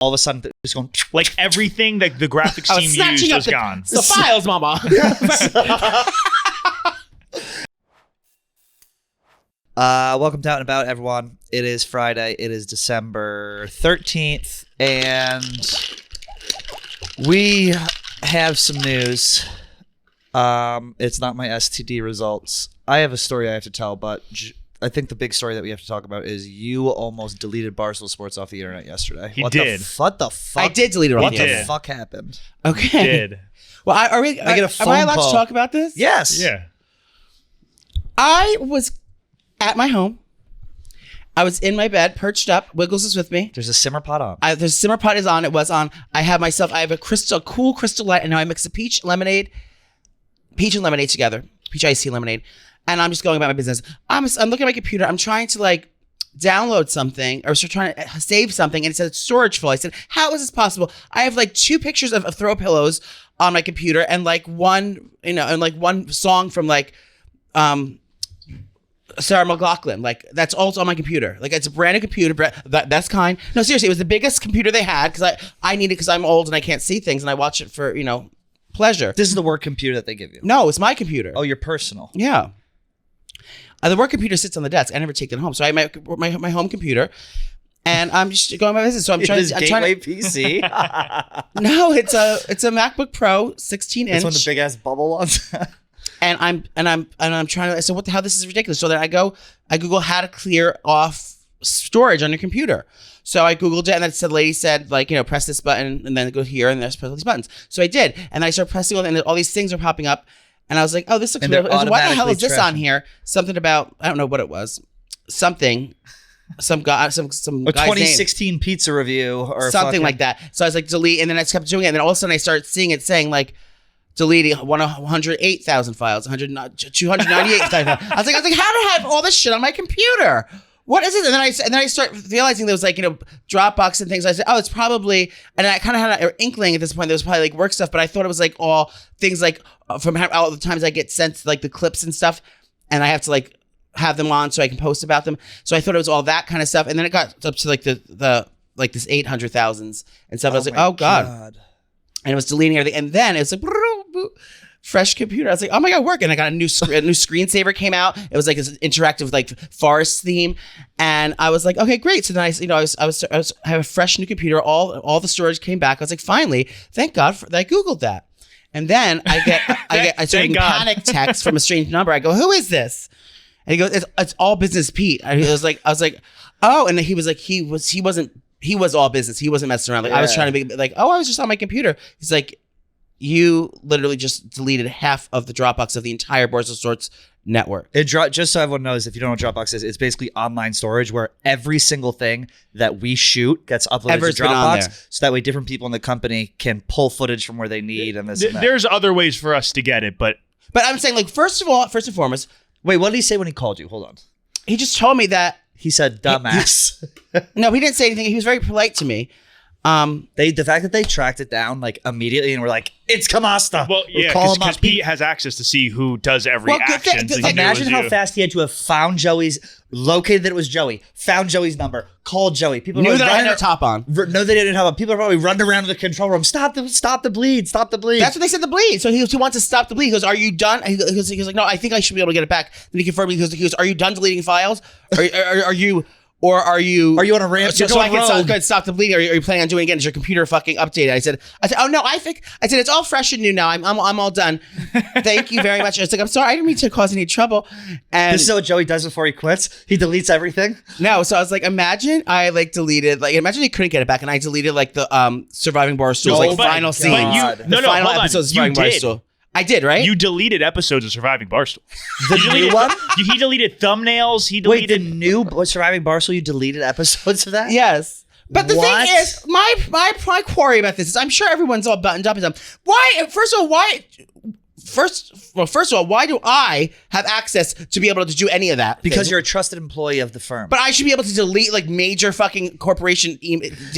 all of a sudden it's going like everything that the graphics team used was gone. The files, mama. Welcome to Out and About, everyone. It is Friday. It is December 13th, and we have some news. It's not my STD results. I have a story I have to tell, but I think the big story that we have to talk about is you almost deleted Barstool Sports off the internet yesterday. He did. What the fuck? I did delete it off What the the internet. fuck happened? Okay. Did. Well, am I allowed call. to talk about this? Yes. Yeah. I was at my home. I was in my bed, perched up. Wiggles is with me. There's a simmer pot on. The simmer pot is on. It was on. I have a cool crystal light, and now I mix a peach and lemonade together. Peach iced tea lemonade. And I'm just going about my business. I'm looking at my computer. I'm trying to like download something or trying to save something, and it said storage full. I said, how is this possible? I have like 2 pictures of throw pillows on my computer and like one song from like Sarah McLachlan. Like that's also on my computer. Like it's a brand new computer. Best kind. No, seriously, it was the biggest computer they had because I need it because I'm old and I can't see things and I watch it for pleasure. This is the work computer that they give you. No, it's my computer. Oh, your personal. Yeah. The work computer sits on the desk. I never take it home. So I have my home computer, and I'm just going my business. So I'm trying to PC. No, it's a MacBook Pro 16-inch. It's one of the big ass bubble ones. and I'm trying to. So what the hell? This is ridiculous. So then I Google how to clear off storage on your computer. So I Googled it, and then the lady said, like, press this button, and then go here, and there's press all these buttons. So I did, and I started pressing, and all these things are popping up. And I was like, oh, this looks weird. Why the hell is this on here? Something about, I don't know what it was. Something. Some guy, some a guy's 2016 name. pizza review or something like that. So I was like, delete. And then I kept doing it. And then all of a sudden I started seeing it saying like, deleting 108,000 files, 298,000 files. I was like, how do I have all this shit on my computer? What is it? And then I start realizing there was like, Dropbox and things. I said, oh, it's probably, and I kind of had an inkling at this point. There was probably like work stuff, but I thought it was like all things like from all the times I get sent like the clips and stuff, and I have to like have them on so I can post about them. So I thought it was all that kind of stuff. And then it got up to like the like this 800,000s and stuff. I was like, oh God. And it was deleting everything. And then it was like, fresh computer. I was like, oh my God, work. And I got a new screensaver came out. It was like this interactive like forest theme. And I was like, okay, great. So then I have a fresh new computer. All the storage came back. I was like, finally, thank God that I Googled that. And then I started getting panic text from a strange number. I go, who is this? And he goes, it's All Business Pete. I was like, oh, and he was like, he was all business. He wasn't messing around. Like I was trying to be like, oh, I was just on my computer. He's like, you literally just deleted half of the Dropbox of the entire Barstool Sports network. Just so everyone knows, if you don't know what Dropbox is, it's basically online storage where every single thing that we shoot gets uploaded to Dropbox. So that way different people in the company can pull footage from where they need and this and that. There's other ways for us to get it, but I'm saying like, first and foremost. Wait, what did he say when he called you? Hold on. He just told me that. He said, dumbass. No, he didn't say anything. He was very polite to me. The fact that they tracked it down like immediately and were like, it's Camasta. Well, yeah, because Pete has access to see who does every action. Imagine how fast he had to have found located that it was Joey, found Joey's number, called Joey. People knew that I had no top on. No, they didn't have a. People are probably running around to the control room. Stop the bleed. Stop the bleed. That's what they said, the bleed. So he wants to stop the bleed. He goes, are you done? He goes like, no, I think I should be able to get it back. Then he confirmed. He goes, are you done deleting files? Are you? Or are you on a ramp? So I can stop the bleeding. Are you planning on doing it again? Is your computer fucking updated? I said, oh no, I said it's all fresh and new now. I'm all done. Thank you very much. I was like, I'm sorry, I didn't mean to cause any trouble. And this is what Joey does before he quits. He deletes everything. No, so I was like, imagine I like deleted, like imagine he couldn't get it back, and I deleted like the Surviving Barstool final scene. The final episode of Surviving Barstool. I did, right? You deleted episodes of Surviving Barstool. The new one? He deleted thumbnails. Wait, the new Surviving Barstool, you deleted episods of that? Yes. But the thing is, my quarry about this is I'm sure everyone's all buttoned up. First of all, why do I have access to be able to do any of that? Because you're a trusted employee of the firm. But I should be able to delete like major fucking corporation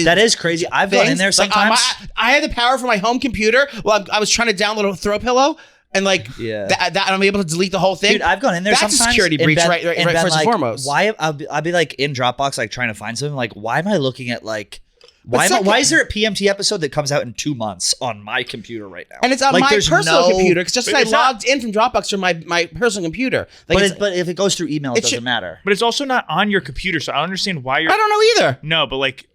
That is crazy. I've gone in there sometimes. Like, I had the power for my home computer while I was trying to download a throw pillow. And like that I'm able to delete the whole thing. Dude, I've gone in there sometimes. That's a security breach, right first and foremost. Why I'll be like in Dropbox, like trying to find something. Like, why am I looking at like Why is there a PMT episode that comes out in 2 months on my computer right now? And it's on my personal computer because just I logged in from Dropbox from my personal computer. Like but if it goes through email, it doesn't matter. But it's also not on your computer, so I don't understand why you're. I don't know either. No, but like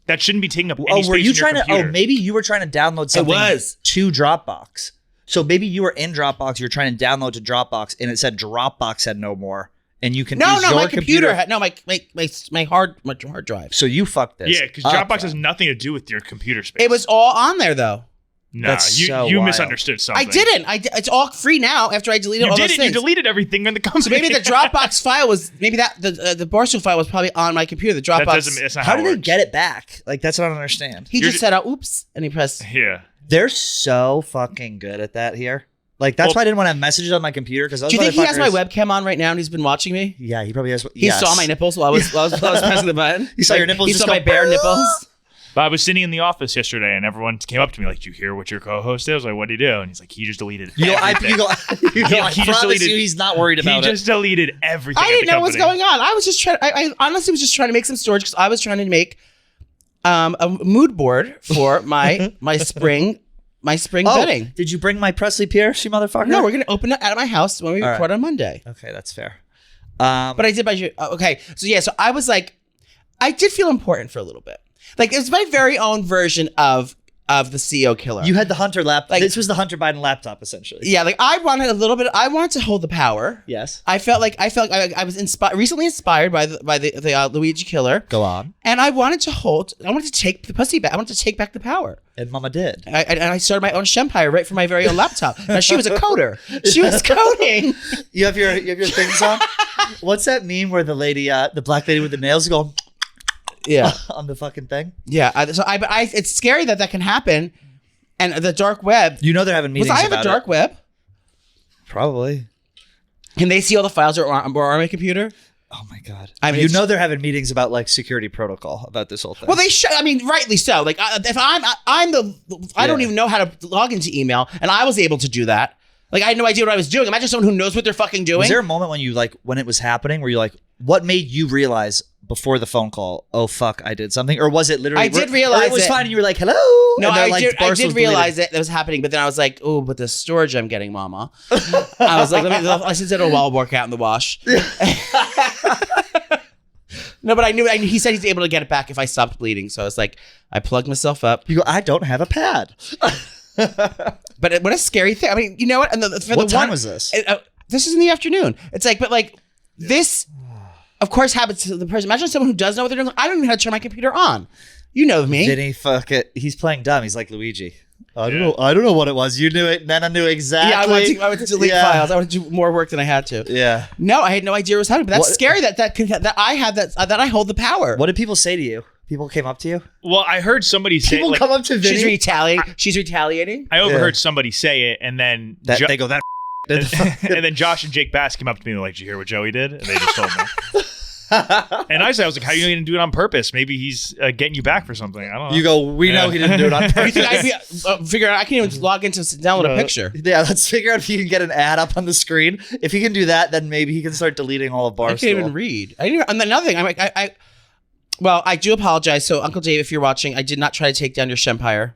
that shouldn't be taking up any space were you in your trying computer. maybe you were trying to download something to Dropbox. So maybe you were in Dropbox, you're trying to download to Dropbox, and it said Dropbox had no more. And you can use your my computer had my hard drive. So you fucked this. Yeah, because Dropbox has nothing to do with your computer space. It was all on there though. Nah, you misunderstood something. I didn't. It's all free now after I deleted all those things. You deleted everything in the company. So maybe the Dropbox file was the Barstool file was probably on my computer. The Dropbox. That's not how did they get it back? Like that's what I don't understand. He just said, "Oops," and he pressed. Yeah. They're so fucking good at that here. Like that's why I didn't want to have messages on my computer because. Do you think he has my webcam on right now and he's been watching me? Yeah, he probably has. He saw my nipples while I was pressing the button. He saw your nipples. He saw my bare nipples. But I was sitting in the office yesterday, and everyone came up to me like, "Did you hear what your co-host did?" I was like, "What did he do?" And he's like, "He just deleted everything." He just deleted. He's not worried about it. He just deleted everything. I didn't know what was going on. I was just trying. I honestly was just trying to make some storage because I was trying to make a mood board for my spring bedding. Did you bring my Presley Pierce, you motherfucker? No, we're gonna open it out of my house when we record on Monday. Okay, that's fair. But I did buy you. Okay, so yeah, so I was like, I did feel important for a to Like it was my very own version of the CEO killer. You had the Hunter laptop. Like, this was the Hunter Biden laptop, essentially. Yeah, like I wanted I wanted to hold the power. Yes. I felt like I was recently inspired by the Luigi killer. Go on. And I wanted to take the pussy back. I wanted to take back the power. And Mama did. And I started my own shempire right from my very own laptop. Now she was a coder. She was coding. You have your things on. What's that meme where the lady, the black lady with the nails go? Yeah, on the fucking thing. Yeah, it's scary that can happen, and the dark web. You know they're having meetings. Was I have a dark web? Probably. Can they see all the files that are on my computer? Oh my god! I mean, they're having meetings about like security protocol about this whole thing. Well, they should. I mean, rightly so. Like, if I don't even know how to log into email, and I was able to do that. Like, I had no idea what I was doing. Imagine someone who knows what they're fucking doing. Was there a moment when it was happening where you're like, what made you realize before the phone call, oh fuck, I did something? Or was it literally? I did realize it was fine and you were like, hello? No, I did realize that was happening, but then I was like, oh, but the storage I'm getting, mama. I was like, I said it'll all work out in the wash. No, but I knew he said he's able to get it back if I stopped bleeding. So I was like, I plugged myself up. You go, I don't have a pad. But what a scary thing. I mean, you know what? And what time was this? This is in the afternoon. It's like, but like this, of course, happens to the person. Imagine someone who does know what they're doing. I don't even know how to turn my computer on. You know me. Did he fuck it? He's playing dumb. He's like Luigi. I don't know what it was. You knew it. Then I knew exactly. Yeah, I went to delete files. I wanted to do more work than I had to. Yeah. No, I had no idea what was happening. But that's scary that I hold the power. What did people say to you? People came up to you? Well, I heard somebody say people come up to Vinny. She's retaliating. I overheard somebody say it, and then they go that. And then Josh and Jake Bass came up to me and were like, "Did you hear what Joey did?" And they just told me. And I was like, "How you didn't do it on purpose? Maybe he's getting you back for something." I don't know. You go, we know he didn't do it on purpose. You think figure out? I can't even log in to download a picture. Yeah, let's figure out if he can get an ad up on the screen. If he can do that, then maybe he can start deleting all of Barstool. I can't even read. And another thing, I'm like, well, I do apologize. So, Uncle Dave, if you're watching, I did not try to take down your shempire.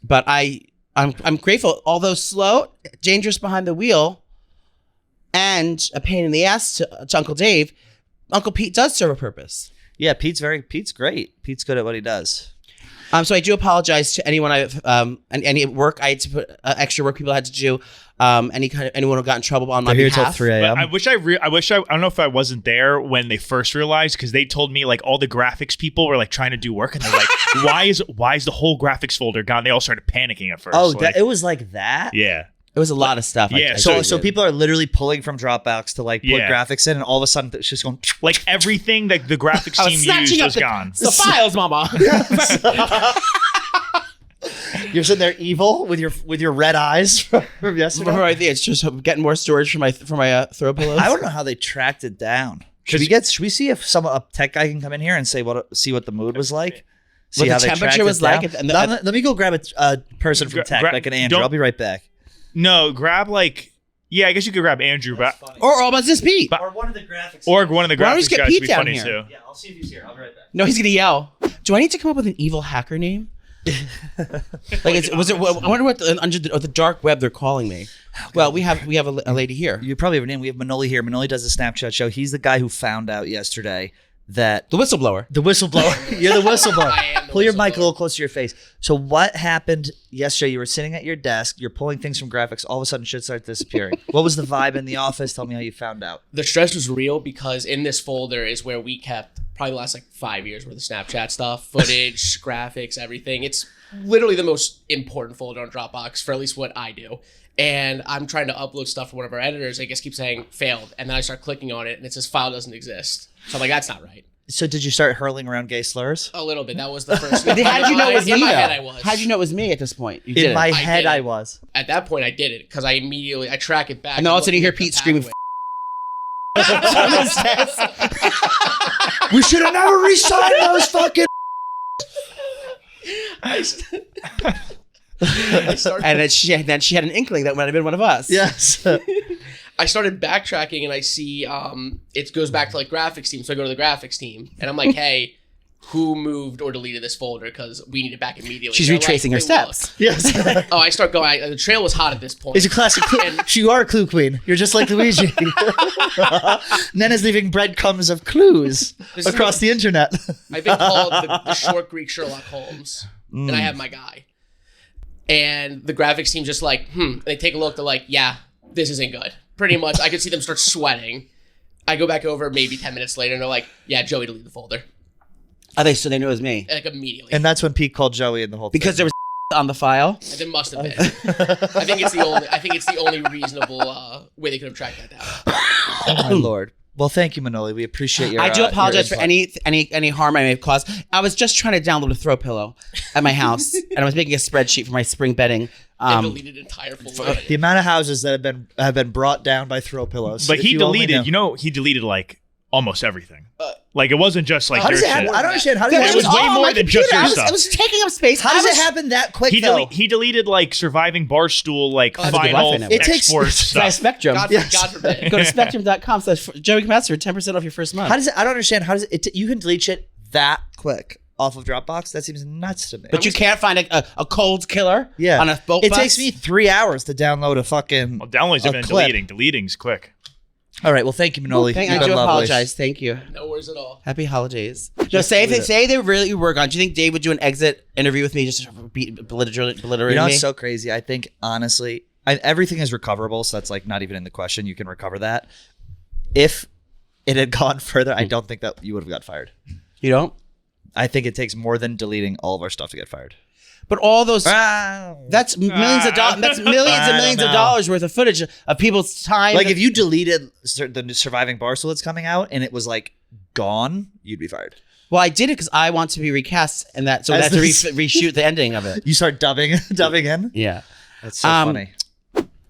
But I'm grateful. Although slow, dangerous behind the wheel, and a pain in the ass to Uncle Dave, Uncle Pete does serve a purpose. Yeah, Pete's great. Pete's good at what he does. So I do apologize to anyone and any work I had to put extra work people had to do. Anyone who got in trouble on my behalf. Here till 3 a.m. I don't know if I wasn't there when they first realized, because they told me like all the graphics people were like trying to do work and they're like, why is the whole graphics folder gone? They all started panicking at first. Oh, it was like that? Yeah. It was a lot of stuff. Yeah. So people are literally pulling from Dropbox to like put graphics in, and all of a sudden it's just going like everything that the graphics team used was gone. The files, mama. You're sitting there evil with your red eyes from yesterday. Right there, it's just getting more storage for my throw pillows. I don't know how they tracked it down. Should we see if a tech guy can come in here and see what the mood was like? See what how the temperature was like. Let me go grab a person from tech, like an Andrew. I'll be right back. No, grab like Yeah, I guess you could grab Andrew, but Or all about this Pete. Or one of the graphics. or one of the Why don't we graphics just get guys Pete would be down funny here? too. Yeah, I'll see if he's here. I'll be right back. No, he's gonna yell. Do I need to come up with an evil hacker name? Like, was it? I wonder what under the dark web they're calling me. Well, we have a lady here. You probably have a name. We have Manoli here. Manoli does a Snapchat show. He's the guy who found out yesterday that The whistleblower. the whistleblower. You're the whistleblower. I am the Pull your mic a whistleblower. little closer to your face. So what happened yesterday? You were sitting at your desk. You're pulling things from graphics. All of a sudden, shit starts disappearing. What was the vibe in the office? Tell me how you found out. The stress was real because in this folder is where we kept probably the last like 5 years worth of Snapchat stuff, footage, graphics, everything. It's literally the most important folder on Dropbox for at least what I do. And I'm trying to upload stuff from one of our editors. I guess keeps saying failed. And then I start clicking on it and it says file doesn't exist. So I'm like, that's not right. So did you start hurling around gay slurs? A little bit. That was the first. How did you know it was me? In my though? head, I was. How did you know it was me at this point? You did In it. my I head, did I it. was. At that point, I did it because I track it back. And then all of a sudden you hear looking Pete at the screaming, pathway. We should have never re-signed those fucking. I started, and then she had an inkling that might have been one of us. Yes. I started backtracking and I see it goes back to like graphics team. So I go to the graphics team and I'm like, hey, who moved or deleted this folder? Because we need it back immediately. She's They're retracing her "Hey, steps. Yes. look." Oh, I start going. The trail was hot at this point. It's a classic. You are a clue queen. You're just like Luigi. Nena's leaving breadcrumbs of clues This is across the internet. I've been called the short Greek Sherlock Holmes, and I have my guy. And the graphics team just like, And they take a look. They're like, yeah, this isn't good. Pretty much, I could see them start sweating. I go back over maybe 10 minutes later, and they're like, yeah, Joey, delete the folder. So they knew it was me. Like immediately. And that's when Pete called Joey and the whole Because thing. there was on the file. And there must have been. I think it's the only reasonable way they could have tracked that down. Oh my lord. Well, thank you, Manoli. We appreciate your. I do your apologize for input. any harm I may have caused. I was just trying to download a throw pillow at my house, and I was making a spreadsheet for my spring bedding. And deleted entire folder. The amount of houses that have been brought down by throw pillows. But If he you only deleted, know. he deleted like almost everything. Like it wasn't just like How does their it happen? shit. I don't understand. How does It it was happen? way all on more my than just computer. your It stuff. was taking up space. How does it happen that quick though? He deleted like surviving Barstool like that's a good final Wi-Fi network. It takes- export By stuff. Spectrum. God, Yes. God forbid. Go to spectrum.com/Joey Camasta for 10% off your first month. How does it? I don't understand. How does it? You can delete shit that quick off of Dropbox. That seems nuts to me. But you can't find a cold killer yeah, on a boat it bus? takes me 3 hours to download a fucking. Well, download's a even clip. deleting. Deleting's quick. All right. Well, thank you, Manoli. I You've do been lovely. apologize. Thank you. No worries at all. Happy holidays. No, say they really work on. Do you think Dave would do an exit interview with me just to belittling You know, me? it's so crazy. I think honestly, everything is recoverable, so that's like not even in the question. You can recover that. If it had gone further, I don't think that you would have got fired. You don't? I think it takes more than deleting all of our stuff to get fired. But all those that's millions of dollars. That's millions and I millions don't of know. dollars worth of footage of people's time. Like if you deleted the surviving Barstool that's coming out and it was like gone, you'd be fired. well, I did it because I want to be recast, and that so I As have to this- reshoot the ending of it. You start dubbing in. Yeah. That's so funny.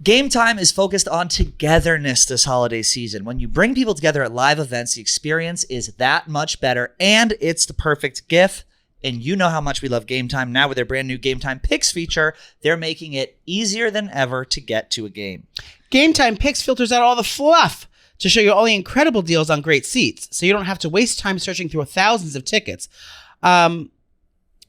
Game Time is focused on togetherness this holiday season. When you bring people together at live events, the experience is that much better, and it's the perfect gift. And you know how much we love Game Time. Now with their brand new Game Time Picks feature, they're making it easier than ever to get to a game. Game Time Picks filters out all the fluff to show you all the incredible deals on great seats, so you don't have to waste time searching through thousands of tickets.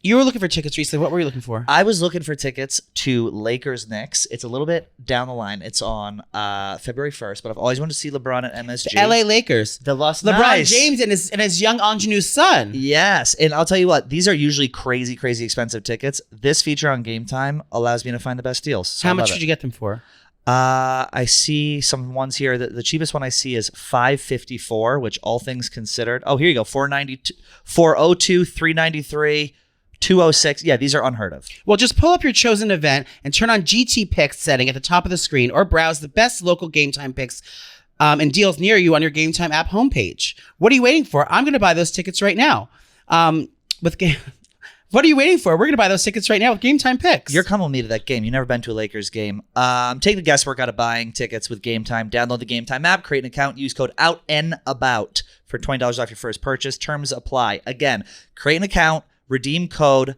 You were looking for tickets recently. What were you looking for? I was looking for tickets to Lakers Knicks. It's a little bit down the line. It's on February 1st, but I've always wanted to see LeBron at MSG. The LA Lakers. The Los LeBron Nice. James and his young ingenue son. Yes, and I'll tell you what, these are usually crazy, crazy expensive tickets. This feature on Game Time allows me to find the best deals. So How I much love did it. you get them for? I see some ones here. The cheapest one I see is $554, which all things considered. Oh, here you go. $492, $402, $393, $206. Yeah, these are unheard of. Well, just pull up your chosen event and turn on GT Picks setting at the top of the screen, or browse the best local Game Time picks and deals near you on your Game Time app homepage. What are you waiting for? I'm going to buy those tickets right now. What are you waiting for? We're going to buy those tickets right now with Game Time Picks. You're coming with me to that game. You've never been to a Lakers game. Take the guesswork out of buying tickets with Game Time. Download the Game Time app, create an account, use code OUTANDABOUT for $20 off your first purchase. Terms apply. Again, create an account, redeem code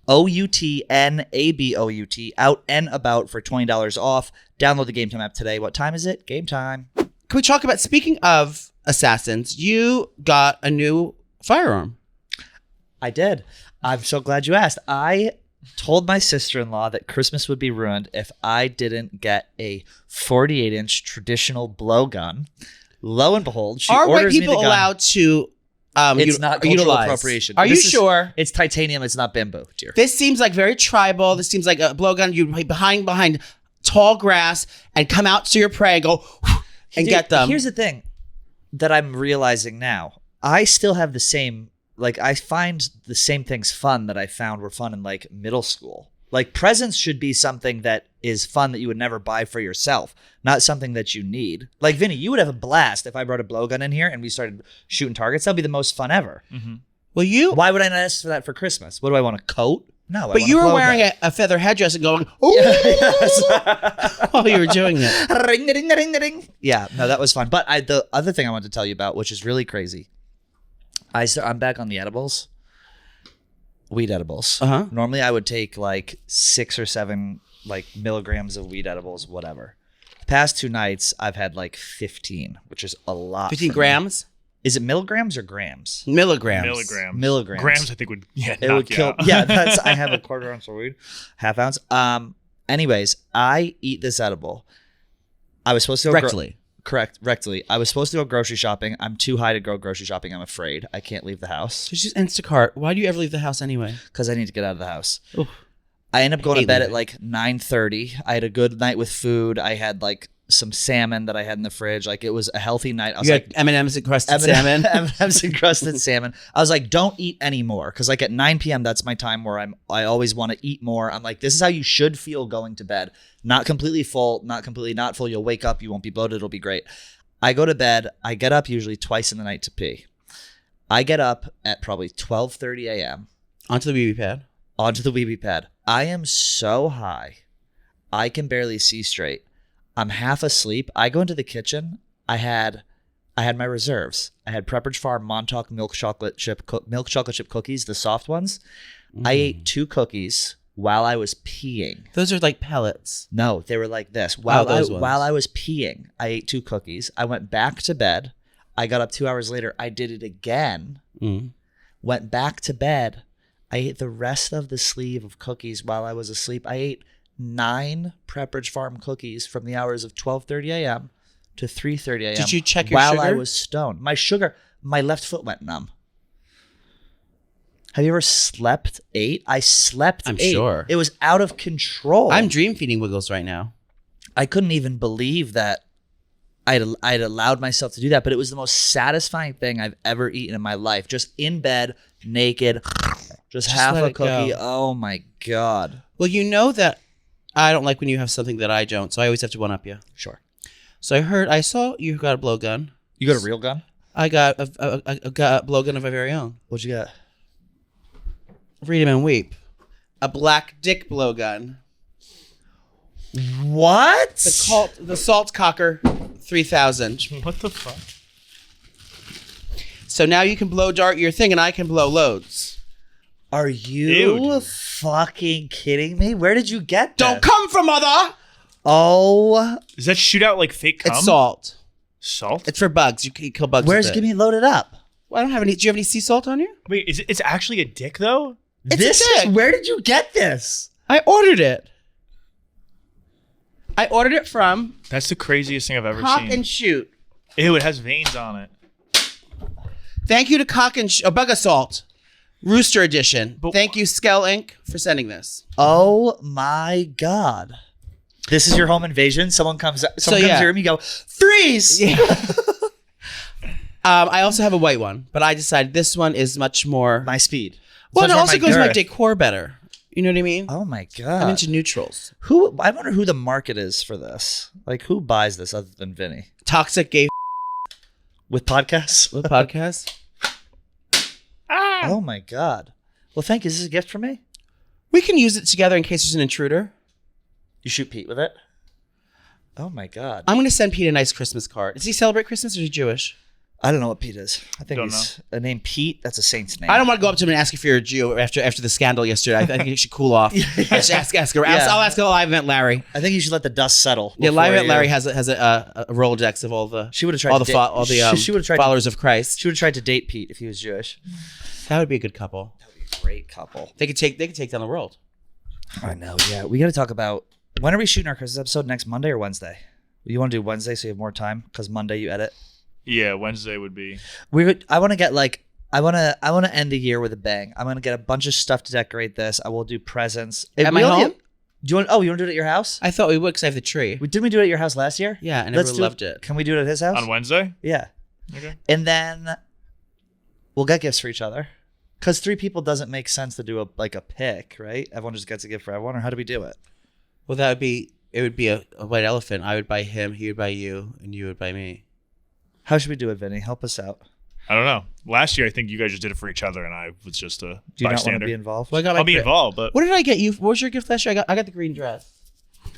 OUTNABOUT, out and about for $20 off. Download the Gametime app today. What time is it? Game time. Can we talk about, speaking of assassins, you got a new firearm. I did. I'm so glad you asked. I told my sister-in-law that Christmas would be ruined if I didn't get a 48-inch traditional blowgun. Lo and behold, she Are white orders me the people gun. allowed to It's not cultural utilize? appropriation. Are you This is- sure? It's titanium. It's not bamboo, dear. This seems like very tribal. This seems like a blowgun. You behind tall grass and come out to your prey, go and Dude, get them. Here's the thing that I'm realizing now. I still have the same, like, I find the same things fun that I found were fun in, like, middle school. Like, presents should be something that is fun that you would never buy for yourself, not something that you need. Like, Vinny, you would have a blast if I brought a blowgun in here and we started shooting targets. That'd be the most fun ever. Well, you. Why would I not ask for that for Christmas? What do I want, a coat? No, But you were wearing a feather headdress and going, oh, while you were doing it. Ring, ding, ding, ding. Yeah, no, that was fun. But the other thing I wanted to tell you about, which is really crazy, I'm back on the edibles, weed edibles. Uh-huh. Normally, I would take like 6 or 7 like milligrams of weed edibles, whatever. The past 2 nights, I've had like 15, which is a lot. 15 for me. grams? Is it milligrams or grams? Milligrams. Milligrams. Grams, I think would It knock would you kill. out. Yeah, that's. I have a 1/4 ounce of weed, half ounce. Anyways, I eat this edible. I was supposed to go Rectally. Correct, rectally. I was supposed to go grocery shopping. I'm too high to go grocery shopping. I'm afraid. I can't leave the house Just use Instacart. Why do you ever leave the house anyway? because I need to get out of the house. Oof. I end up going to Hate bed at leaving. like 9:30. I had a good night with food. I had like some salmon that I had in the fridge. Like, it was a healthy night. I was You like, got M&M's encrusted salmon. M&M's encrusted salmon. I was like, don't eat anymore, because like at 9 p.m. that's my time where I always want to eat more. I'm like, this is how you should feel going to bed. Not completely full, not completely not full. You'll wake up, you won't be bloated. It'll be great. I go to bed. I get up usually twice in the night to pee. I get up at probably 12:30 a.m. Onto the BB pad. onto the weebie pad. I am so high, I can barely see straight. I'm half asleep. I go into the kitchen. I had my reserves. I had Pepperidge Farm Montauk milk chocolate chip cookies, the soft ones. I ate 2 cookies while I was peeing. Those are like pellets. No, they were like this. While those ones. I was peeing, I ate 2 cookies. I went back to bed. I got up 2 hours later. I did it again. Went back to bed. I ate the rest of the sleeve of cookies while I was asleep. I ate 9 Pepperidge Farm cookies from the hours of 12:30 a.m. to 3:30 a.m. Did you check your while sugar? I was stoned? My left foot went numb. Have you ever slept 8? I slept I'm 8. sure. It was out of control. I'm dream feeding Wiggles right now. I couldn't even believe that I'd allowed myself to do that, but it was the most satisfying thing I've ever eaten in my life. Just in bed, naked, just half let a it go. cookie. Oh my God. Well, you know that I don't like when you have something that I don't, so I always have to one-up you. Sure. So I saw you got a blowgun. You got a real gun? I got a blowgun of my very own. What'd you get? Read him and weep. A black dick blowgun. What? The Salt Cocker 3000. What the fuck? So now you can blow dart your thing and I can blow loads. Are you Ew, dude. fucking kidding me? Where did you get this? Don't come from mother! Oh, Does that shoot out like fake cum? It's salt. Salt? It's for bugs. You can kill bugs where's with it. Give me loaded up? Well, I don't have any. Do you have any sea salt on you? Wait, it's actually a dick though? It's this a dick. is where did you get this? I ordered it. I ordered it from That's the craziest thing I've ever Cock seen. and Shoot. Ew, it has veins on it. Thank you to Cock and Bug Assault. Rooster Edition. But Thank you, Skell Inc., for sending this. Oh my God. This is your home invasion. Someone comes to your room, you go, freeze! Yeah. I also have a white one, but I decided this one is much more. My speed. Well, Much it more also goes my girth. decor better. You know what I mean? Oh my God. I'm into neutrals. I wonder who the market is for this. Like, who buys this other than Vinny? Toxic gay With podcasts? with podcast. Oh my God. Well, thank you. Is this a gift for me? We can use it together in case there's an intruder. You shoot Pete with it? Oh my God. I'm going to send Pete a nice Christmas card. Does he celebrate Christmas or is he Jewish? I don't know what Pete is. I think Don't he's a name Pete. That's a saint's name. I don't want to go up to him and ask if you're a Jew after the scandal yesterday. I think you should cool off. Just ask her. Yeah. I'll ask Live Event Larry. I think you should let the dust settle. Yeah, before Live Event you- Larry has a Rolodex of all the She would have tried all to the date- all the she would've tried followers of Christ. She would have tried to date Pete if he was Jewish. That would be a good couple. That would be a great couple. They could take down the world. I know. Yeah, we got to talk about when are we shooting our Christmas episode? Next Monday or Wednesday? You want to do Wednesday so you have more time because Monday you edit. Yeah, Wednesday would be. I want to get I want to end the year with a bang. I'm gonna get a bunch of stuff to decorate this. I will do presents. At my home? Do you want? Oh, you want to do it at your house? I thought we would because I have the tree. Didn't we do it at your house last year? Yeah, and Let's everyone do loved it. Can we do it at his house? On Wednesday? Yeah. Okay. And then we'll get gifts for each other. Because 3 people doesn't make sense to do a pick, right? Everyone just gets a gift for everyone, or how do we do it? Well, it would be a white elephant. I would buy him, he would buy you, and you would buy me. How should we do it, Vinny? Help us out. I don't know. Last year, I think you guys just did it for each other, and I was just a Do you not want bystander. to be involved? Well, I got my I'll be involved, but What did I get you? What was your gift last year? I got the green dress.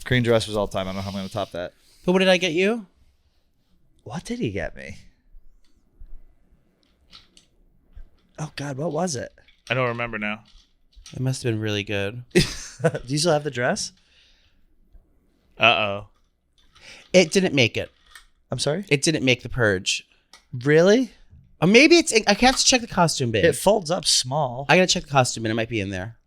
Green dress was all time. I don't know how I'm going to top that. But what did I get you? What did he get me? Oh, God, what was it? I don't remember now. It must have been really good. Do you still have the dress? Uh-oh. It didn't make it. I'm sorry? It didn't make the purge. Really? Or maybe it's. I have to check the costume bin. It folds up small. I gotta check the costume bin. It might be in there.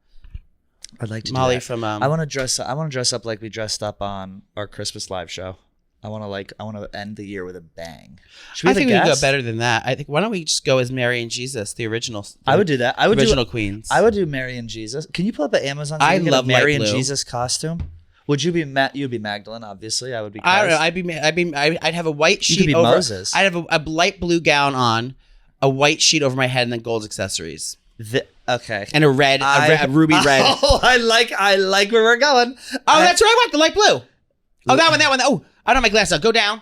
I'd like to Molly do that. from. I want to dress up like we dressed up on our Christmas live show. I want to end the year with a bang. Should we I have a think we could go guest? better than that. I think. Why don't we just go as Mary and Jesus, the original? I would do that. I would original do queens. I would do Mary and Jesus. Can you pull up the Amazon? So I you can get love a Mary light and blue. Jesus costume. Would you be You'd be Magdalene, obviously. I would be. I don't know. Christ. I'd have a white sheet could be over. Moses. I'd have a light blue gown on, a white sheet over my head, and then gold accessories, Okay. and a ruby red. Oh, I like where we're going. Oh, that's right. I want the light blue. Oh, that one. Oh, I don't have my glasses on. Go down.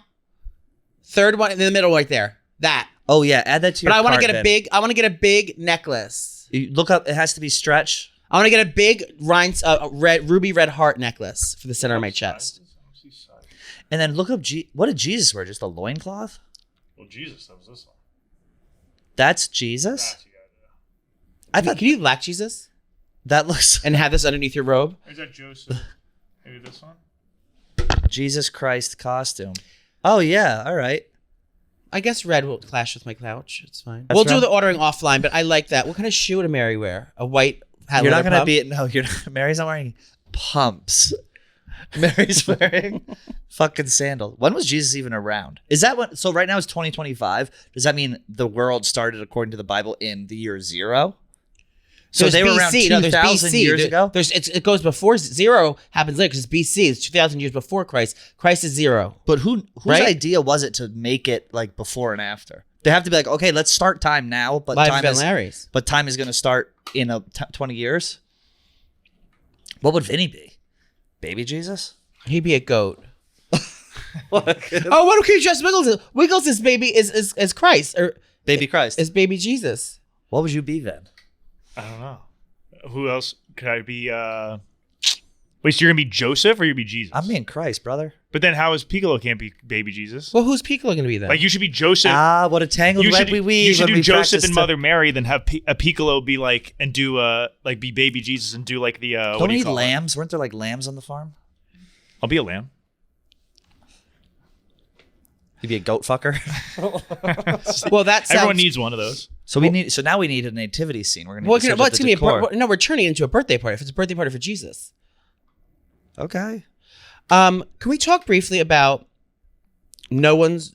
Third one in the middle, right there. That. Oh yeah, add that to your. But I want to cart, get a Ben. big. I want to get a big necklace. You look up. It has to be stretch. I want to get a big ruby red heart necklace for the center of my chest. And then look up. What did Jesus wear? Just a loincloth? Well, Jesus, that was this one. That's Jesus. I thought Can you black Jesus that looks and have this underneath your robe? Or is that Joseph? Maybe this one? Jesus Christ costume. Oh yeah, all right. I guess red will clash with my couch. It's fine. That's We'll do right. the ordering offline, but I like that. What kind of shoe would a Mary wear? A white hat. You're not leather gonna pump? be. No, you're not. Mary's not wearing pumps. Mary's wearing fucking sandals. When was Jesus even around? Is that what? So right now it's 2025. Does that mean the world started according to the Bible in the year 0? So There's they were around BC. No, there's 2,000 BC. years ago. It goes before 0 happens later because it's BC. It's 2,000 years before Christ. Christ is 0. But whose Right? idea was it to make it like before and after? They have to be like, okay, let's start time now, but Live time Event is Larry's. but time is going to start in 20 years. What would Vinny be? Baby Jesus? He'd be a goat. Oh, what can you trust Wiggles? Wiggles is baby is Christ or Baby Christ. is baby Jesus. What would you be then? I don't know. Who else could I be? Wait, so you're going to be Joseph or you're going to be Jesus? I'm being Christ, brother. But then how is Piccolo can't be baby Jesus? Well, who's Piccolo going to be then? Like you should be Joseph. What a tangled you web should, we weave. you should when do we Joseph practice and Mother Mary, then have a Piccolo be like and do like be baby Jesus and do like the Don't what do we you need call it? lambs? Weren't there like lambs on the farm? I'll be a lamb. You'd be a goat fucker. well, that sounds. Everyone needs one of those. So now we need a nativity scene. We're gonna. Well, need to it's set going up to be the decor. no, we're turning it into a birthday party. If it's a birthday party for Jesus. Okay. Can we talk briefly about no one's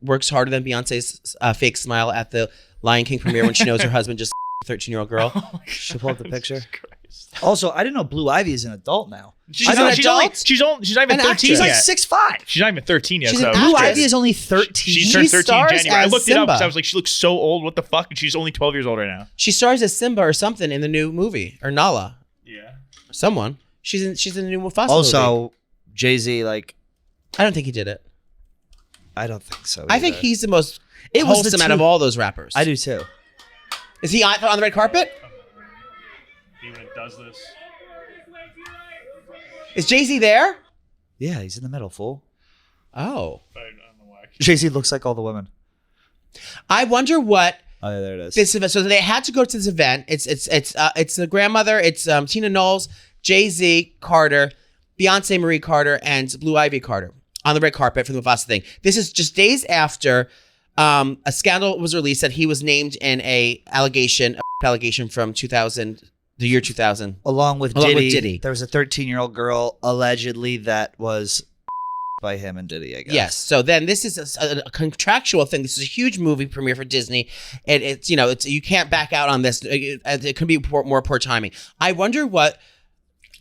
works harder than Beyonce's fake smile at the Lion King premiere when she knows her husband just a 13-year-old girl? Should pull up the picture. Also, I didn't know Blue Ivy is an adult now. She's an not adult? she's not even An 13 actress. She's like yet. 6'5". She's not even 13 yet. She's so an Blue actress. Ivy is only 13. She turned 13 in stars January. I as looked it up Simba. because I was like, she looks so old. What the fuck? And she's only 12 years old right now. She stars as Simba or something in the new movie or Nala. Yeah. Someone. She's in the new Mufasa movie. Also, Jay-Z, like, I don't think he did it. I don't think so. I think either. he's the most It was the wholesome out two- of all those rappers. I do too. Is he on the red carpet? Even it does this. Is Jay-Z there? Yeah, he's in the middle, fool. Oh. I don't know why. Jay-Z looks like all the women. I wonder what Oh, yeah, there it is. this event. So they had to go to this event. It's the grandmother. It's Tina Knowles, Jay-Z, Carter, Beyonce Marie Carter, and Blue Ivy Carter on the red carpet for the Mufasa thing. This is just days after a scandal was released that he was named in a allegation from 2000, the year 2000. Along with Diddy, Diddy. there was a 13-year-old girl allegedly that was by him and Diddy, I guess. Yes. So then this is a contractual thing. This is a huge movie premiere for Disney. And it's you can't back out on this. It could be more poor timing. I wonder what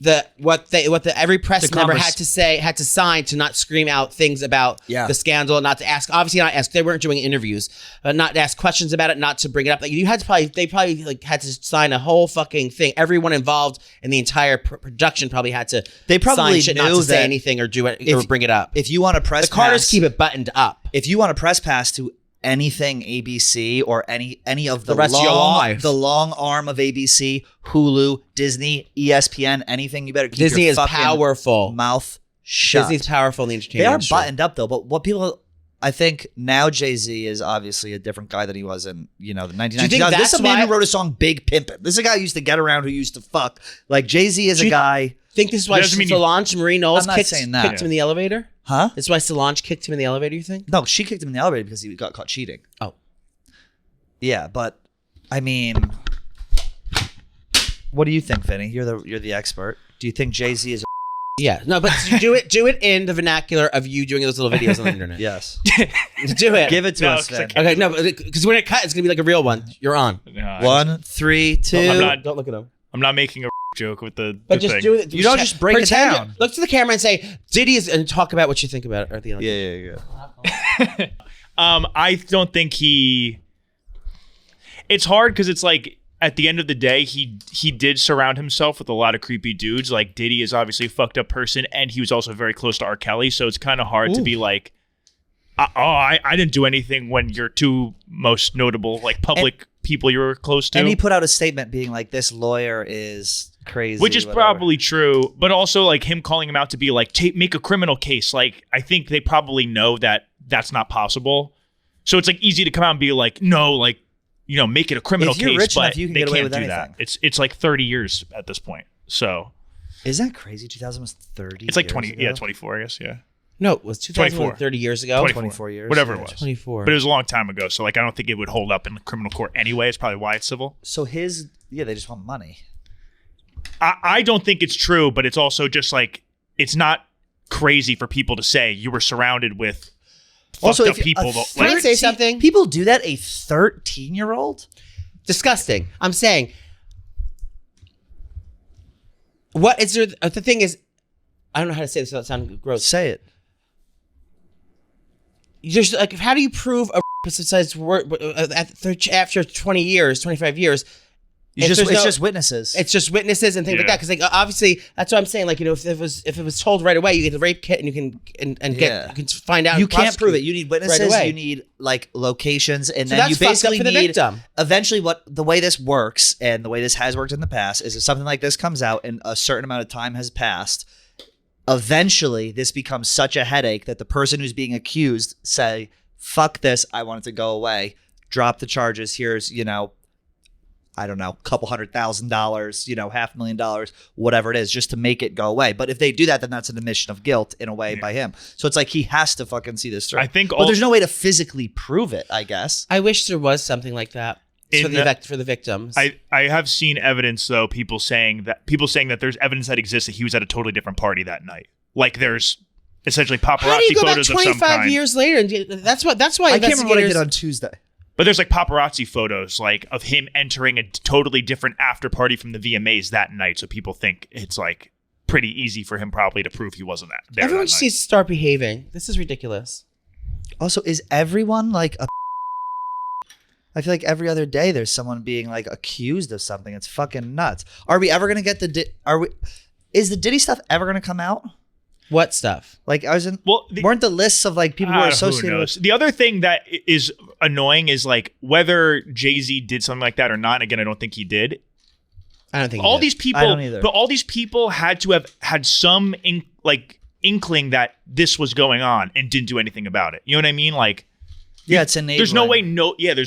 every press member had to sign to not scream out things about the scandal, not to ask. Obviously, not ask. They weren't doing interviews, not to ask questions about it, not to bring it up. Like you had to they probably had to sign a whole fucking thing. Everyone involved in the entire production probably had to. They probably sign shit not to say anything or do it or bring it up. If you want a press the Carters pass, keep it buttoned up. if you want a press pass to anything ABC or any of the rest of your life, the long arm of ABC, Hulu, Disney, ESPN, anything, you better keep Disney your is fucking powerful. mouth shut. Disney's powerful in the entertainment They are industry. buttoned up though, but what people, I think now Jay-Z is obviously a different guy than he was in, the 1990s. Do you think This is a man that's who wrote a song Big Pimpin'. This is a guy who used to get around, who used to fuck. Like Jay-Z is a guy. Think this is why Solange Marie Knowles I'm not kicked saying that. him in the elevator? Huh? That's why Solange kicked him in the elevator, you think? No, she kicked him in the elevator because he got caught cheating. Oh. Yeah, but I mean, what do you think, Vinny? You're the expert. Do you think Jay-Z is Yeah. No, but do it in the vernacular of you doing those little videos on the internet. Yes. Do it. Give it to No, us, it's Vin. Okay, no, because when it cuts, it's going to be like a real one. You're on. No, 1, 3, 2. Don't look at him. I'm not making a joke with the But just thing. do it. You don't just break it pretend down. Look to the camera and say, Diddy is, and talk about what you think about it. Or the Yeah. I don't think he. It's hard because it's like at the end of the day, he did surround himself with a lot of creepy dudes. Like Diddy is obviously a fucked up person, and he was also very close to R. Kelly. So it's kind of hard to be like, I didn't do anything when your two most notable like public people you were close to. And he put out a statement being like, "This lawyer is crazy," which is whatever. probably true, but also like him calling him out to be like, make a criminal case. Like I think they probably know that that's not possible. So it's like easy to come out and be like, no, like. Make it a criminal If you're case, rich but enough, you can they get away can't with do anything. that. It's like 30 years at this point. So Is that crazy? 2000 was 30. it's like years 20, ago? yeah, 24, I guess, yeah. No, it was 24. 30 years ago. 24 years. Whatever Yeah. it was. 24. But it was a long time ago, so like I don't think it would hold up in the criminal court anyway. It's probably why it's civil. So they just want money. I don't think it's true, but it's also just like it's not crazy for people to say you were surrounded with fucked up people. Can I say something? People do that. A 13-year-old. Disgusting. I'm saying, what is there? The thing is, I don't know how to say this without sounding gross. Say it. Just like, how do you prove a besides after 20 years, 25 years? It's just witnesses. It's just witnesses and things like that. Because like obviously, that's what I'm saying. Like if it was told right away, you get the rape kit and you can you can find out. You and can't prosecute prove it. You need witnesses. right away. You need like locations, and So then you that's fucked up basically for the need. victim. Eventually, the way this works and the way this has worked in the past is if something like this comes out and a certain amount of time has passed, eventually this becomes such a headache that the person who's being accused say, "Fuck this! I want it to go away. Drop the charges. Here's I don't know, couple $100,000, $500,000, whatever it is, just to make it go away." But if they do that, then that's an admission of guilt in a way by him. So it's like he has to fucking see this through. I think but there's no way to physically prove it, I guess. I wish there was something like that for the victims. I have seen evidence though, people saying that there's evidence that exists that he was at a totally different party that night. Like there's essentially paparazzi How do you go back photos of some 25 kind. years later? And that's why I can't remember what I did investigators- on Tuesday. But there's like paparazzi photos like of him entering a totally different after party from the VMAs that night. So people think it's like pretty easy for him probably to prove he wasn't there. Everyone that just night. needs to start behaving. This is ridiculous. Also, is everyone like a... I feel like every other day there's someone being like accused of something. It's fucking nuts. Are we ever going to get is the Diddy stuff ever going to come out? What stuff? Like I was in, Well, weren't the lists of like people who are associated who with... knows? The other thing that is annoying is like whether Jay-Z did something like that or not. Again, I don't think he did. I don't think All he did. these people, I don't either. but all these people had to have had some inkling that this was going on and didn't do anything about it. You know what I mean? Like Yeah, it's enabling. There's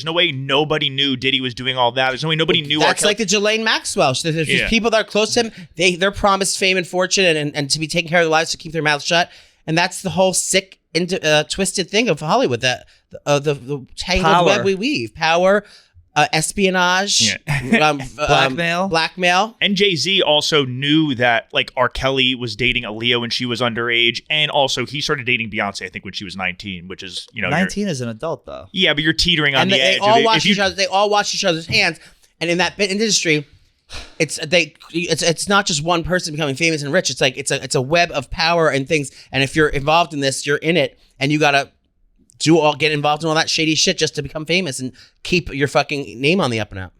no way nobody knew Diddy was doing all that. There's no way nobody knew. That's like the Ghislaine Maxwell. There's people that are close to him. They're promised fame and fortune and to be taken care of their lives to keep their mouths shut. And that's the whole sick, twisted thing of Hollywood. That the tangled web we weave. Power, espionage, blackmail. And Jay-Z also knew that like R. Kelly was dating Aaliyah when she was underage, and also he started dating Beyonce, I think, when she was 19, which is 19 is an adult though. Yeah, but you're teetering on the edge. They all watch each other's hands, and in that industry, it's not just one person becoming famous and rich. It's like it's a web of power and things. And if you're involved in this, you're in it, and you gotta get involved in all that shady shit just to become famous and keep your fucking name on the up and up.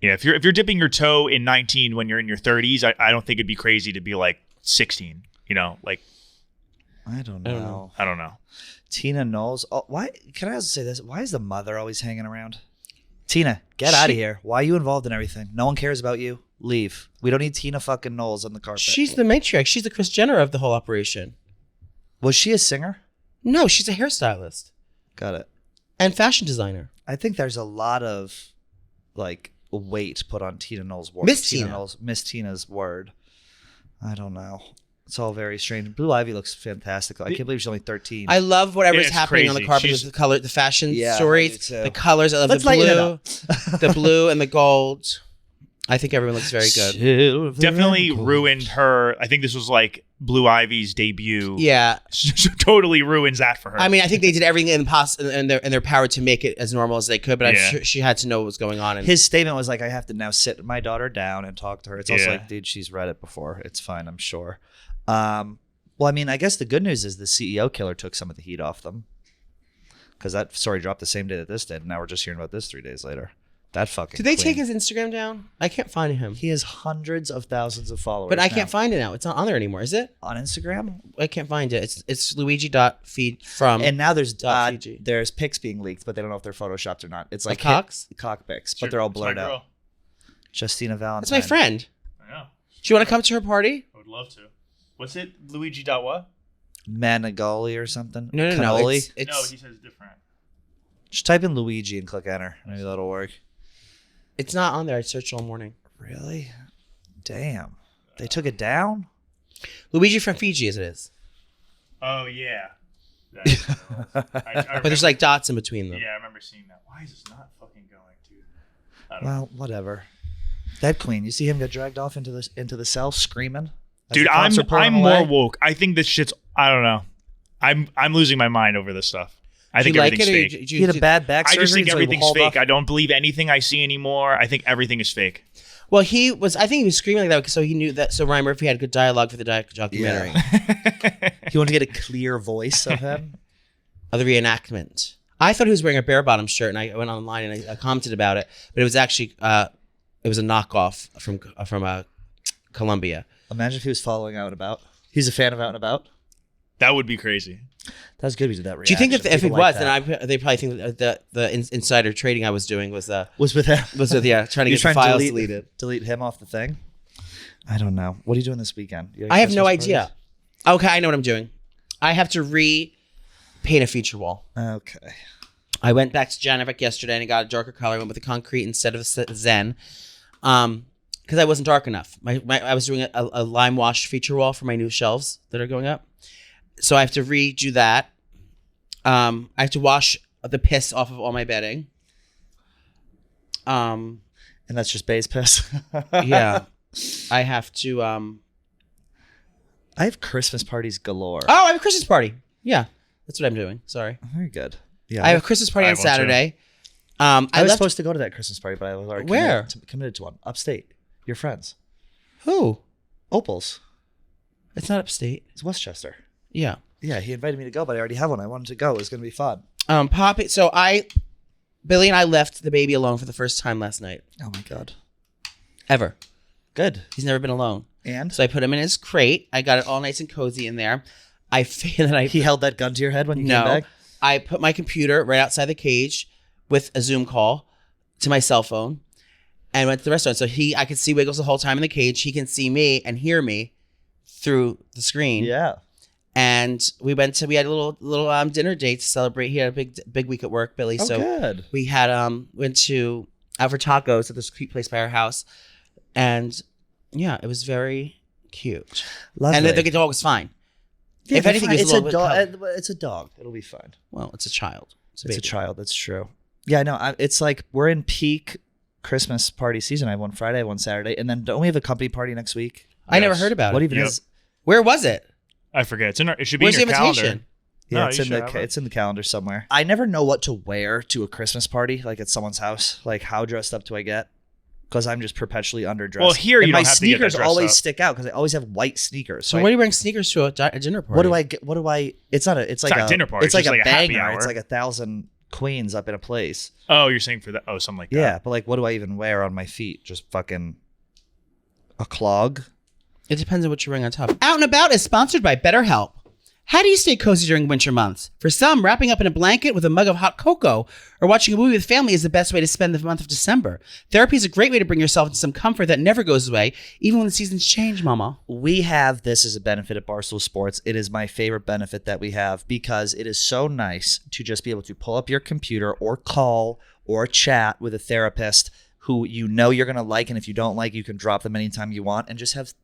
Yeah, if you're dipping your toe in 19 when you're in your 30s, I don't think it'd be crazy to be like 16. Like I don't know. Tina Knowles. Oh, why? Can I also say this? Why is the mother always hanging around? Tina, get out of here. Why are you involved in everything? No one cares about you. Leave. We don't need Tina fucking Knowles on the carpet. She's the matriarch. She's the Kris Jenner of the whole operation. Was she a singer? No, she's a hairstylist. Got it. And fashion designer. I think there's a lot of like weight put on Tina Knowles' word. Miss Tina's word. I don't know. It's all very strange. Blue Ivy looks fantastic. I can't believe she's only 13. I love whatever's happening crazy. on the carpet with the color, the fashion stories, the colors. I love Let's the blue, the blue and the gold. I think everyone looks very good. Definitely ruined her. I think this was like Blue Ivy's debut. Yeah, totally ruins that for her. I mean, I think they did everything in their power to make it as normal as they could, but I'm sure she had to know what was going on. And his statement was like, "I have to now sit my daughter down and talk to her." It's also like, dude, she's read it before. It's fine, I'm sure. Well, I mean, I guess the good news is the CEO killer took some of the heat off them, because that story dropped the same day that this did. And now we're just hearing about this 3 days later. That fucking. Did they take his Instagram down? I can't find him. He has hundreds of thousands of followers. But I can't find it now. It's not on there anymore, is it? On Instagram? I can't find it. It's Luigi.feed from. And now there's pics being leaked, but they don't know if they're photoshopped or not. It's like cock pics, but they're all blurred out. Justina Valentine. That's my friend. I know. Do you want to come to her party? I would love to. What's it? Luigi. What? Manigoli or something? No. Cannoli? No, he says different. Just type in Luigi and click enter. Maybe that'll work. It's not on there. I searched all morning. Really? Damn. They took it down? Luigi from Fiji, as it is. Oh, yeah. But there's like dots in between them. Yeah, I remember seeing that. Why is this not fucking going, dude? Well, whatever. That Queen. You see him get dragged off into the cell screaming? Dude, I'm more woke. I think this shit's. I don't know. I'm losing my mind over this stuff. I think everything's fake. You had a bad back surgery. I just think everything's fake. Off? I don't believe anything I see anymore. I think everything is fake. Well, I think he was screaming like that because so he knew that. So Ryan Murphy had good dialogue for the documentary. Yeah. He wanted to get a clear voice of him. Of the reenactment. I thought he was wearing a bare bottom shirt, and I went online and I commented about it, but it was actually it was a knockoff from Colombia. Imagine if he was following Out and About. He's a fan of Out and About. That would be crazy. That was good. We did that reaction. Do you think that if it was, then they probably think that the insider trading I was doing was with him? Was with trying to get the files deleted. Delete him off the thing. I don't know. What are you doing this weekend? I have no idea. Okay, I know what I'm doing. I have to repaint a feature wall. Okay. I went back to Janovic yesterday and I got a darker color. I went with the concrete instead of Zen. Because I wasn't dark enough. I was doing a lime wash feature wall for my new shelves that are going up. So I have to redo that. I have to wash the piss off of all my bedding. And that's just base piss. Yeah. I have to. I have Christmas parties galore. Oh, I have a Christmas party. Yeah, that's what I'm doing. Sorry. Very good. Yeah, I have a Christmas party on Saturday. I was supposed to go to that Christmas party, but I was already committed to one. Upstate. Your friends. Who? Opal's. It's not upstate. It's Westchester. Yeah. Yeah, he invited me to go, but I already have one. I wanted to go. It was going to be fun. So Billy and I left the baby alone for the first time last night. Oh my God. Ever. Good. He's never been alone. And? So I put him in his crate. I got it all nice and cozy in there. He held that gun to your head when you came back? I put my computer right outside the cage with a Zoom call to my cell phone and went to the restaurant. So I could see Wiggles the whole time in the cage. He can see me and hear me through the screen. Yeah. And we had a little dinner date to celebrate. He had a big week at work, Billy. So good. we had went to out for tacos at this cute place by our house, and yeah, it was very cute. Lovely. And the dog was fine. Yeah, if anything, it's a a little dog. bit It's a dog. It'll be fine. well, it's a child. It's a child. That's true. Yeah, no, it's like we're in peak Christmas party season. I have one Friday, one Saturday, and then don't we have a company party next week? I never heard about What it. even is? Where was it? I forget. It should be Where's in the your invitation? calendar. Yeah, No, it's you in should have it. it's in the calendar somewhere. I never know what to wear to a Christmas party, like at someone's house. Like, how dressed up do I get? Because I'm just perpetually underdressed. Well, here and you my don't have to get that sneakers dressed always up. stick out because I always have white sneakers. So what are you wearing sneakers to a dinner party? What do I get? What do I? It's not a. It's like not a dinner party, It's it's like just a like a happy banger. hour. It's like 1,000 queens up in a place. Oh, you're saying for that? Oh, something like that. Yeah, but like, what do I even wear on my feet? Just fucking a clog. It depends on what you're wearing on top. Out and About is sponsored by BetterHelp. How do you stay cozy during winter months? For some, wrapping up in a blanket with a mug of hot cocoa or watching a movie with family is the best way to spend the month of December. Therapy is a great way to bring yourself into some comfort that never goes away, even when the seasons change, mama. We have this as a benefit at Barstool Sports. It is my favorite benefit that we have because it is so nice to just be able to pull up your computer or call or chat with a therapist who you know you're going to like, and if you don't like, you can drop them anytime you want, and just have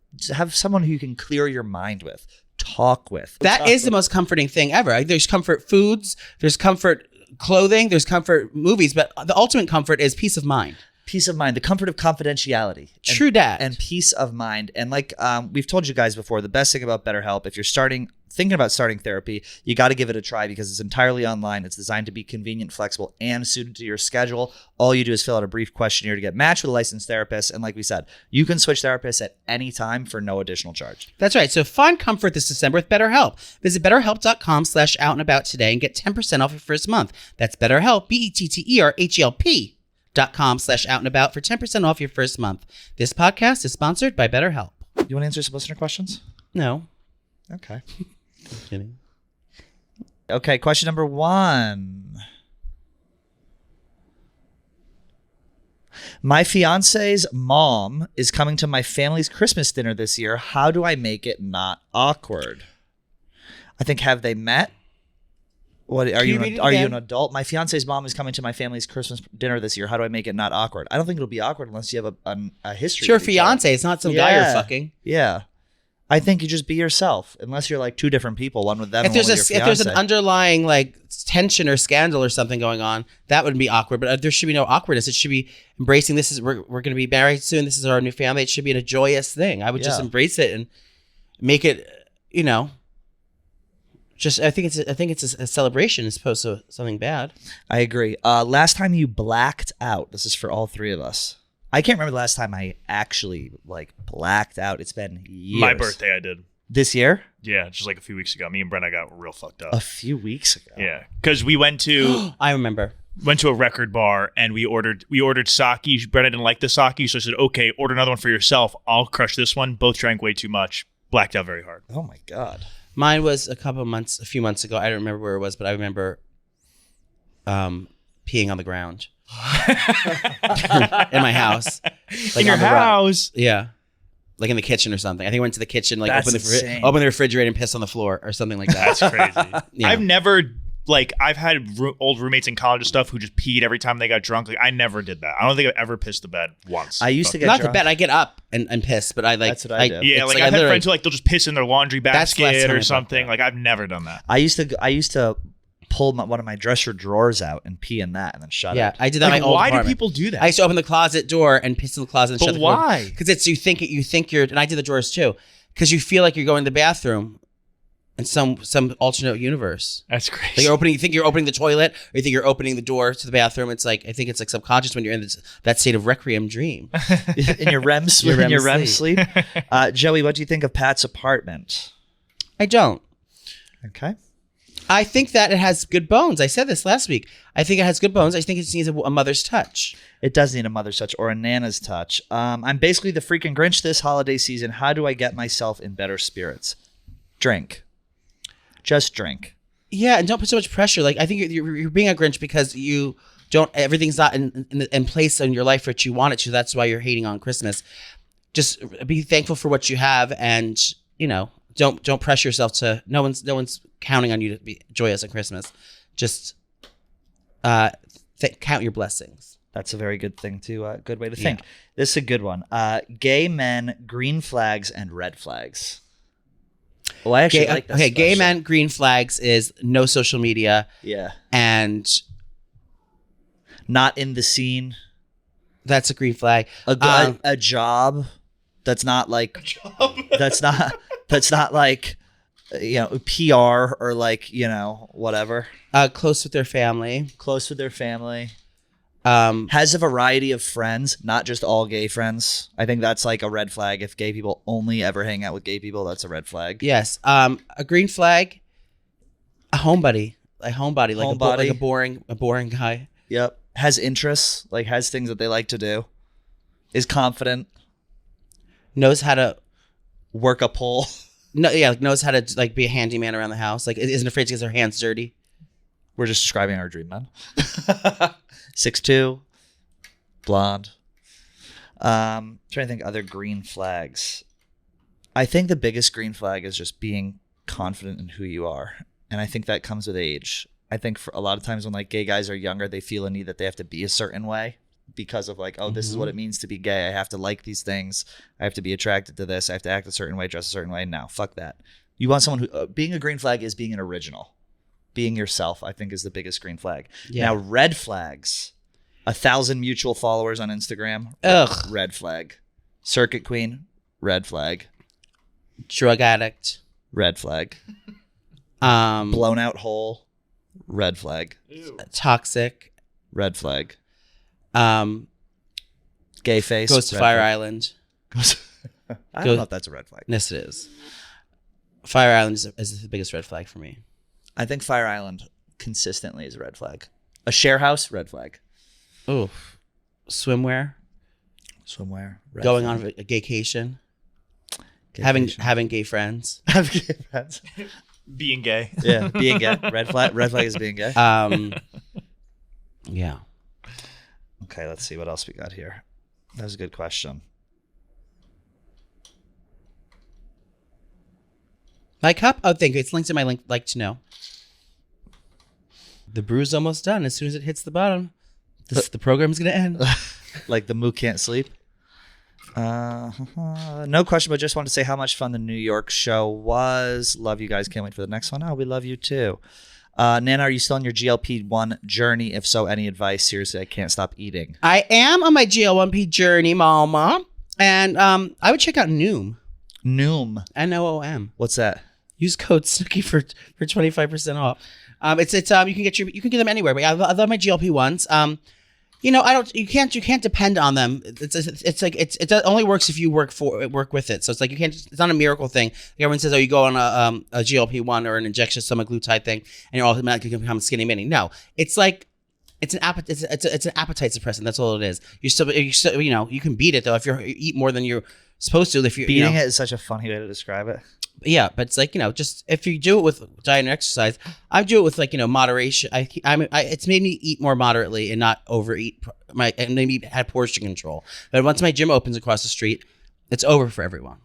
someone who you can clear your mind with, talk with. That is the most comforting thing ever. Like, there's comfort foods, there's comfort clothing, there's comfort movies, but the ultimate comfort is peace of mind. Peace of mind, the comfort of confidentiality. True that. And peace of mind. And like we've told you guys before, the best thing about BetterHelp, if you're thinking about starting therapy, you got to give it a try because it's entirely online. It's designed to be convenient, flexible, and suited to your schedule. All you do is fill out a brief questionnaire to get matched with a licensed therapist. And like we said, you can switch therapists at any time for no additional charge. That's right. So find comfort this December with BetterHelp. Visit BetterHelp.com/outandAbout today and get 10% off your first month. That's BetterHelp, BetterHelp.com/outandAbout for 10% off your first month. This podcast is sponsored by BetterHelp. You want to answer some listener questions? No. Okay. Just kidding. Okay, question number 1. My fiance's mom is coming to my family's Christmas dinner this year. How do I make it not awkward? I think, have they met? What are you? Are you an adult? My fiance's mom is coming to my family's Christmas dinner this year. How do I make it not awkward? I don't think it'll be awkward unless you have a history. It's your with each other. fiance. It's not some guy you're fucking. Yeah. I think you just be yourself, unless you're like two different people, one with them If and one there's with your if there's an fiance. underlying like tension or scandal or something going on, that would be awkward. But there should be no awkwardness. It should be embracing. We're going to be married soon. This is our new family. It should be a joyous thing. I would just embrace it and make it. I think it's a celebration as opposed to something bad. I agree. Last time you blacked out. This is for all three of us. I can't remember the last time I actually blacked out. It's been years. My birthday, I did. This year? Yeah, just like a few weeks ago. Me and Brenna got real fucked up. A few weeks ago. Yeah, because we went to I remember. a record bar and we ordered sake. Brenna didn't like the sake, so I said, "Okay, order another one for yourself. I'll crush this one." Both drank way too much. Blacked out very hard. Oh my God. Mine was a few months ago. I don't remember where it was, but I remember peeing on the ground in my house. In your house? Yeah. Like in the kitchen or something. I think I went to the kitchen, That's open the refrigerator and piss on the floor or something like that. That's crazy. Yeah. I've had old roommates in college and stuff who just peed every time they got drunk. Like, I never did that. I don't think I've ever pissed the bed once. I used to get Not drunk. the bed. I get up and piss, but I like. That's what I do. Yeah, it's I've had friends who they'll just piss in their laundry That's less basket than or I something. thought. Like, I've never done that. I used to pull one of my dresser drawers out and pee in that and then shut Yeah, it. I did that. Like, in my old why do apartment. people do that? I used to open the closet door and piss in the closet and But shut the why? Because it's you think you're, and I did the drawers too, because you feel like you're going to the bathroom in some alternate universe. That's crazy. Like you think you're opening the toilet, or you think you're opening the door to the bathroom. It's like, I think it's like subconscious when you're in that state of requiem dream. in your REM sleep. In your REM sleep. Joey, what do you think of Pat's apartment? I don't. Okay. I think that it has good bones. I said this last week. I think it has good bones. I think it needs a mother's touch. It does need a mother's touch or a nana's touch. I'm basically the freaking Grinch this holiday season. How do I get myself in better spirits? Drink. Just drink. Yeah, and don't put so much pressure. Like, I think you're being a Grinch because you don't. Everything's not in place in your life that you want it to. That's why you're hating on Christmas. Just be thankful for what you have, and don't pressure yourself to. No one's counting on you to be joyous on Christmas. Just count your blessings. That's a very good thing to good way to think. This is a good one. Gay men, green flags, and red flags. Well, I actually like this. Okay, gay question. men, green flags is no social media. Yeah. And not in the scene. That's a green flag. A job that's not like that's not like PR or like whatever. Close with their family. Has a variety of friends, not just all gay friends. I think that's like a red flag. If gay people only ever hang out with gay people, that's a red flag. Yes. A green flag. A homebody. Like a boring guy. Yep. Has interests, like has things that they like to do. Is confident. Knows how to work a pole. Knows how to like be a handyman around the house. Like isn't afraid to get their hands dirty. We're just describing our dream man. 6'2", blonde. Trying to think other green flags. I think the biggest green flag is just being confident in who you are. And I think that comes with age. I think for a lot of times when like gay guys are younger, they feel a need that they have to be a certain way because of like, this is what it means to be gay. I have to like these things. I have to be attracted to this. I have to act a certain way, dress a certain way. No, fuck that. You want someone who, being a green flag is being an original. Being yourself, I think, is the biggest green flag. Yeah. Now, red flags. 1,000 mutual followers on Instagram. Ugh. Red flag. Circuit queen. Red flag. Drug addict. Red flag. Blown out hole. Red flag. Ew. Toxic. Red flag. Gay face. Goes to Fire Island. I don't know if that's a red flag. Yes, it is. Fire Island is the biggest red flag for me. I think Fire Island consistently is a red flag. A share house, red flag. Ooh. Swimwear. Red Going flag. on a gaycation. Having gay friends. Having gay friends. Being gay. Yeah, being gay. Red flag is being gay. Yeah. Okay, let's see what else we got here. That was a good question. My cup? Oh, thank you. It's linked in my link. Like to know. The brew's almost done. As soon as it hits the bottom, the program's gonna end. Like the moo can't sleep. No question, but just wanted to say how much fun the New York show was. Love you guys. Can't wait for the next one. Oh, we love you too. Nana, are you still on your GLP-1 journey? If so, any advice? Seriously, I can't stop eating. I am on my GL1P journey, mama. And I would check out Noom. Noom. Noom. What's that? Use code Snooki for 25% off. You can get them anywhere. But I love my GLP-1s. You can't depend on them. It only works if you work with it. So it's like it's not a miracle thing. Like everyone says, you go on a GLP-1 or an injection semaglutide thing, and you're automatically going to become skinny mini. No, it's like it's an appetite suppressant. That's all it is. You can beat it though if you eat more than you're supposed to. If you beating it is such a funny way to describe it. Yeah, but it's like just if you do it with diet and exercise, I do it with moderation. It's made me eat more moderately and not overeat. And maybe had portion control. But once my gym opens across the street, it's over for everyone.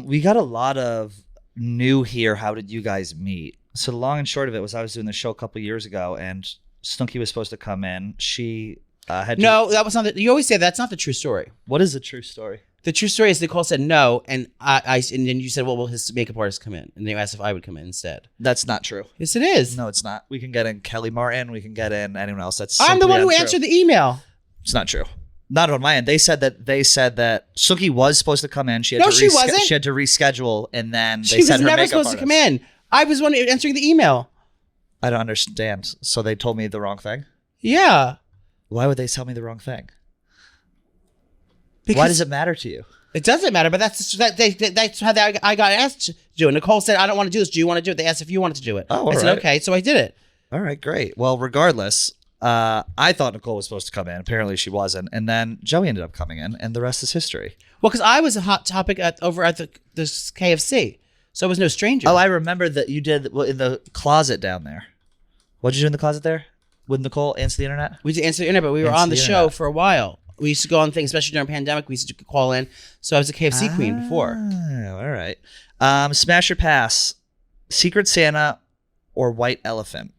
We got a lot of new here. How did you guys meet? So the long and short of it was I was doing the show a couple years ago, and Snooki was supposed to come in. She had that was not. You always say that's not the true story. What is the true story? The true story is Nicole said no, and and then you said, well, will his makeup artist come in? And they asked if I would come in instead. That's not true. Yes, it is. No, it's not. We can get in Kelly Martin. We can get in anyone else. That's I'm the one who untrue. answered the email. It's not true. Not on my end. They said that Snooki was supposed to come in. She had she wasn't. She had to reschedule, and then She was never supposed to come in. I was one answering the email. I don't understand. So they told me the wrong thing? Yeah. Why would they tell me the wrong thing? Because why does it matter to you? It doesn't matter, but that's how I got asked to do it. Nicole said, I don't want to do this. Do you want to do it? They asked if you wanted to do it. Oh, I said, okay, so I did it. All right, great. Well, regardless, I thought Nicole was supposed to come in. Apparently she wasn't. And then Joey ended up coming in, and the rest is history. Well, because I was a hot topic over at the KFC, so I was no stranger. Oh, I remember that you did in the closet down there. What did you do in the closet there? With Nicole, Answer the Internet? We did Answer the Internet, but we were on the show for a while. We used to go on things, especially during the pandemic. We used to call in. So I was a KFC queen before. All right. right. Smash or pass. Secret Santa or White Elephant?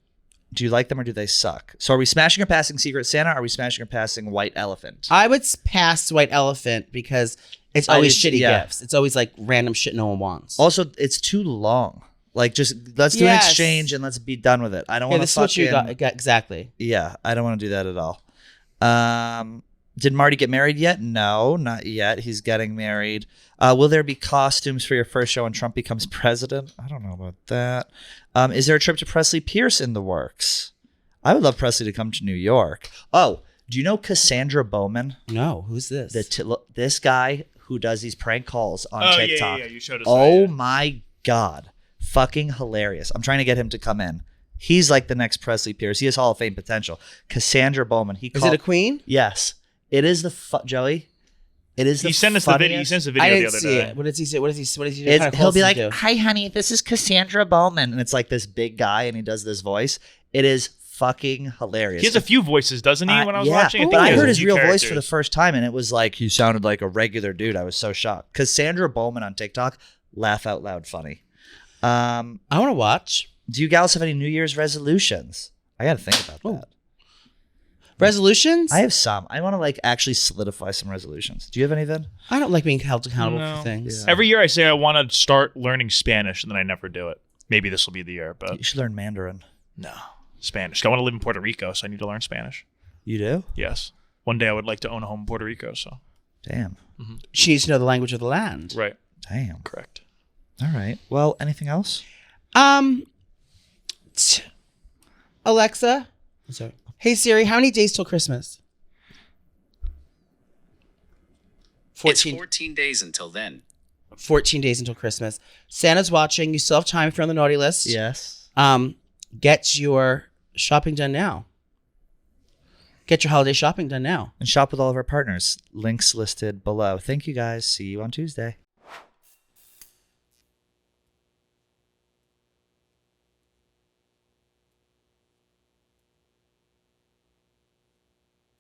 Do you like them or do they suck? So are we smashing or passing Secret Santa? Or are we smashing or passing White Elephant? I would pass White Elephant because it's always shitty yeah. gifts. It's always like random shit no one wants. Also, it's too long. Like, just let's do an Yes. exchange and let's be done with it. I don't yeah, want this to is what you fucking... got. Exactly. Yeah, I don't want to do that at all. Did Marty get married yet? No, not yet. He's getting married. Will there be costumes for your first show when Trump becomes president? I don't know about that. Is there a trip to Presley Pierce in the works? I would love Presley to come to New York. Oh, do you know Cassandra Bowman? No, who's this? This guy who does these prank calls on Oh, TikTok. yeah. You showed us Oh that, yeah. my God. Fucking hilarious. I'm trying to get him to come in. He's like the next Presley Pierce. He has Hall of Fame potential. Cassandra Bowman. Is it a queen? Yes. It is Joey. It is the He sent us the video. He funniest- sent us the I video the didn't other see day. it. What does he say? What does he? What does he? What It's, kind of he'll calls be does like, he do? "Hi, honey, this is Cassandra Bowman," and it's like this big guy, and he does this voice. It is fucking hilarious. He has a few voices, doesn't he? When I was watching, but he I has heard a his few real voice for the characters. first time, and it was like he sounded like a regular dude. I was so shocked. Cassandra Bowman on TikTok, laugh out loud funny. I want to watch Do you gals have any New Year's resolutions? I got to think about that. resolutions. I have some. I want to like actually solidify some resolutions. Do you have anything? I don't like being held accountable No. for things. Yeah. Every year I say I want to start learning Spanish, and then I never do it. Maybe this will be the year, but You should learn Mandarin. no. Spanish. I want to live in Puerto Rico, so I need to learn Spanish. You do? Yes. One day I would like to own a home in Puerto Rico, so. Damn. She needs to know the language of the land. Right. Damn. Correct. All right. Well, anything else? Alexa. I'm sorry. Hey Siri, how many days till Christmas? It's 14 days until then. 14 days until Christmas. Santa's watching. You still have time if you're on the naughty list. Yes. Get your shopping done now. Get your holiday shopping done now. And shop with all of our partners. Links listed below. Thank you guys. See you on Tuesday.